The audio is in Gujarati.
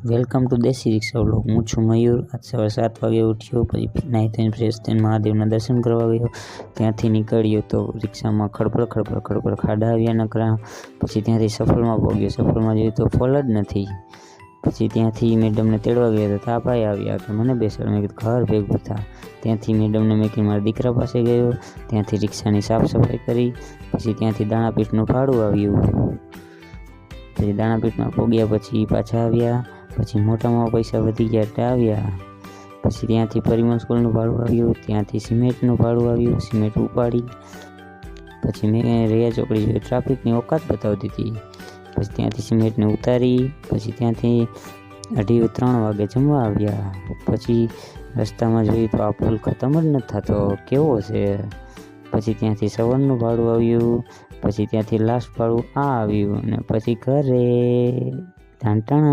વેલકમ ટુ દેશી રિક્ષા વ્લોગ. હું છું મયુર. આજ સવારે 7 વાગે ઉઠ્યો, પછી નાહી ધોઈને ફ્રેશ થઈને મહાદેવના દર્શન કરવા ગયો. ત્યાંથી નીકળ્યો તો રિક્ષામાં ખડપડ ખાડા આવ્યા નકરા. પછી ત્યાંથી સફળમાં પહોંચ્યો. સફળમાં જોયું તો ફોલ જ નથી. પછી ત્યાંથી મેડમને તેડવા ગયા તો તાપાઈ આવ્યા કે મને બેસાડ. મેં કીધું ઘર ભેગું થા. ત્યાંથી મેડમને મેં કીધું મારા દીકરા પાસે ગયો. ત્યાંથી રિક્ષાની સાફ સફાઈ કરી. પછી ત્યાંથી દાણાપીઠનું ભાડું આવ્યું. પછી દાણાપીઠમાં પહોંચ્યા પછી પાછા આવ્યા. પછી મોટામાં પૈસા વધી ગયા એટલે આવ્યા. પછી ત્યાંથી પરિમલ સ્કૂલનું ભાડું આવ્યું. ત્યાંથી સિમેન્ટનું ભાડું આવ્યું. સિમેન્ટ ઉપાડી પછી મેં રહ્યા ચોકડી જોઈ ટ્રાફિકની ઓકાત બતાવતી હતી. પછી ત્યાંથી સિમેન્ટને ઉતારી. પછી ત્યાંથી 2:30 વાગે જમવા આવ્યા. પછી રસ્તામાં જોયું તો આ પુલ ખતમ જ નથી થતો, કેવો છે. પછી ત્યાંથી સવારનું ભાડું આવ્યું. પછી ત્યાંથી લાસ્ટ ભાડું આ આવ્યું. અને પછી ઘરે ટાંટાણા.